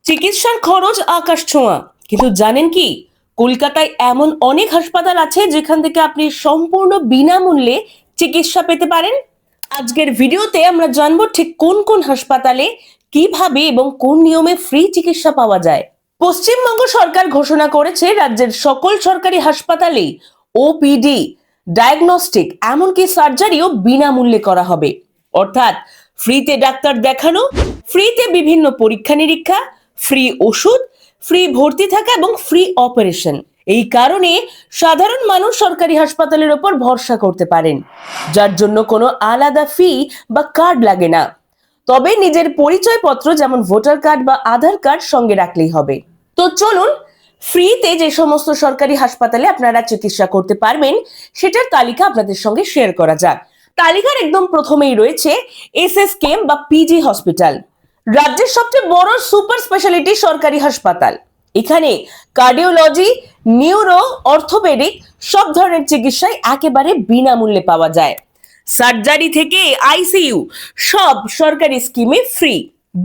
চিকিৎসার খরচ আকাশ ছোঁয়া, কিন্তু জানেন কি কলকাতায় এমন অনেক হাসপাতাল আছে যেখান থেকে আপনি সম্পূর্ণ বিনামূল্যে চিকিৎসা পেতে পারেন। আজকের ভিডিওতে আমরা জানবো ঠিক কোন কোন হাসপাতালে কিভাবে এবং কোন নিয়মে ফ্রি চিকিৎসা পাওয়া যায়। পশ্চিমবঙ্গ সরকার ঘোষণা করেছে রাজ্যের সকল সরকারি হাসপাতালেই ওপিডি, ডায়াগনস্টিক এমনকি সার্জারিও বিনামূল্যে করা হবে। অর্থাৎ ফ্রিতে ডাক্তার দেখানো, ফ্রিতে বিভিন্ন পরীক্ষা নিরীক্ষা, ফ্রি ওষুধ, ফ্রি ভর্তি থাকা এবং ফ্রি অপারেশন। এই কারণে সাধারণ মানুষ সরকারি হাসপাতালের উপর ভরসা করতে পারেন, যার জন্য কোনো আলাদা ফি বা কার্ড লাগে না। তবে নিজের পরিচয়পত্র যেমন ভোটার কার্ড বা আধার কার্ড সঙ্গে রাখলেই হবে। তো চলুন ফ্রিতে যে সমস্ত সরকারি হাসপাতালে আপনারা চিকিৎসা করতে পারবেন সেটার তালিকা আপনাদের সঙ্গে শেয়ার করা যাক। তালিকার একদম প্রথমেই রয়েছে এসএসকেএম বা পিজি হসপিটাল, রাজ্যের সবচেয়ে বড় সুপার স্পেশালিটি সরকারি হাসপাতাল। এখানে কার্ডিওলজি, নিউরো, অর্থোপেডিক সব ধরনের চিকিৎসায় একেবারে বিনামূল্যে পাওয়া যায়। সার্জারি থেকে আইসিইউ সব সরকারি স্কিমে ফ্রি।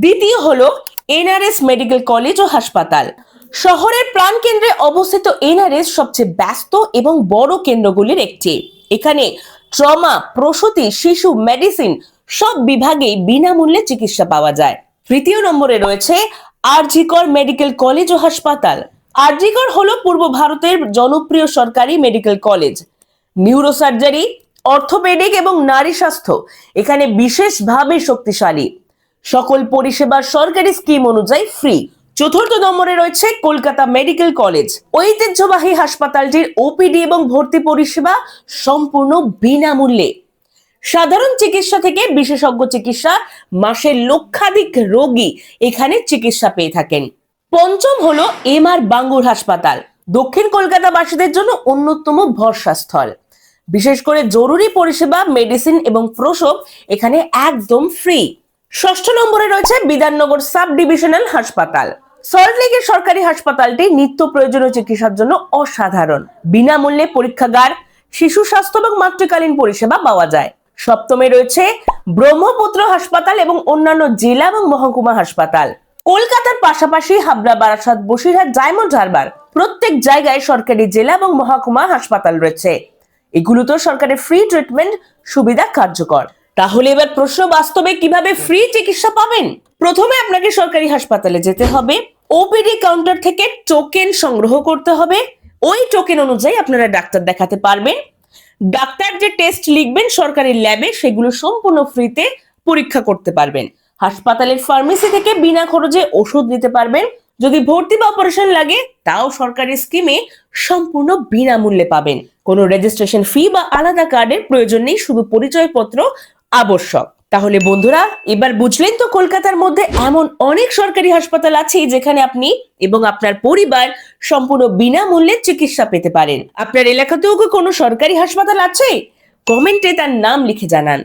দ্বিতীয় হলো এনআরএস মেডিকেল কলেজ ও হাসপাতাল। শহরের প্রাণকেন্দ্রে অবস্থিত এনআরএস সবচেয়ে ব্যস্ত এবং বড় কেন্দ্রগুলির একটি। এখানে ট্রমা, প্রসূতি, শিশু, মেডিসিন সব বিভাগেই বিনামূল্যে চিকিৎসা পাওয়া যায়। তৃতীয় নম্বরে রয়েছে আরজি কর মেডিকেল কলেজ ও হাসপাতাল। আরজি কর হলো পূর্ব ভারতের জনপ্রিয় সরকারি মেডিকেল কলেজ। নিউরোসার্জারি, অর্থোপেডিক এবং নারী স্বাস্থ্য এখানে বিশেষভাবে শক্তিশালী। সকল পরিষেবা সরকারি স্কিম অনুযায়ী ফ্রি। চতুর্থ নম্বরে রয়েছে কলকাতা মেডিকেল কলেজ। ঐতিহ্যবাহী হাসপাতালটির ওপিডি এবং ভর্তি পরিষেবা সম্পূর্ণ বিনামূল্যে। সাধারণ চিকিৎসা থেকে বিশেষজ্ঞ চিকিৎসা, মাসে লক্ষাধিক রোগী এখানে চিকিৎসা পেয়ে থাকেন। পঞ্চম হলো এমআর বাঙ্গুর হাসপাতাল, দক্ষিণ কলকাতাবাসীদের জন্য অন্যতম ভরসাস্থল। বিশেষ করে জরুরি পরিষেবা, মেডিসিন এবং প্রসব এখানে একদম ফ্রি। ষষ্ঠ নম্বরে রয়েছে বিধাননগর সাব ডিভিশনাল হাসপাতাল। সল্টলেকের সরকারি হাসপাতালটি নিত্য প্রয়োজনীয় চিকিৎসার জন্য অসাধারণ। বিনামূল্যে পরীক্ষাগার, শিশু স্বাস্থ্য এবং মাতৃকালীন পরিষেবা পাওয়া যায়। সপ্তমে রয়েছে ব্রহ্মপুত্র হাসপাতাল এবং অন্যান্য জেলা এবং মহকুমা হাসপাতাল। কলকাতার পাশাপাশি হাবড়া, বারাসাত, বসিরহাট, ডায়মন্ড হারবার প্রত্যেক জায়গায় সরকারি জেলা এবং মহকুমা হাসপাতাল রয়েছে। এগুলোতেও সরকারের ফ্রি ট্রিটমেন্ট সুবিধা কার্যকর। তাহলে এবার প্রশ্ন, বাস্তবে কিভাবে ফ্রি চিকিৎসা পাবেন? প্রথমে আপনাকে সরকারি হাসপাতালে যেতে হবে, ওপিডি কাউন্টার থেকে টোকেন সংগ্রহ করতে হবে। ওই টোকেন অনুযায়ী আপনারা ডাক্তার দেখাতে পারবেন। ডাক্তার যে টেস্ট লিখবেন সরকারি ল্যাবে সেগুলো সম্পূর্ণ ফ্রিতে পরীক্ষা করতে পারবেন। হাসপাতালের ফার্মেসি থেকে বিনা খরচে ওষুধ নিতে পারবেন। যদি ভর্তি বা অপারেশন লাগে তাও সরকারি স্কিমে সম্পূর্ণ বিনামূল্যে পাবেন। কোনো রেজিস্ট্রেশন ফি বা আলাদা কার্ডের প্রয়োজন নেই, শুধু পরিচয়পত্র আবশ্যক। তাহলে বন্ধুরা, এবার বুঝলেন তো কলকাতার মধ্যে এমন অনেক সরকারি হাসপাতাল আছে যেখানে আপনি এবং আপনার পরিবার সম্পূর্ণ বিনামূল্যে চিকিৎসা পেতে পারেন। আপনার এলাকাতেও কি কোনো সরকারি হাসপাতাল আছে? কমেন্টে তার নাম লিখে জানান।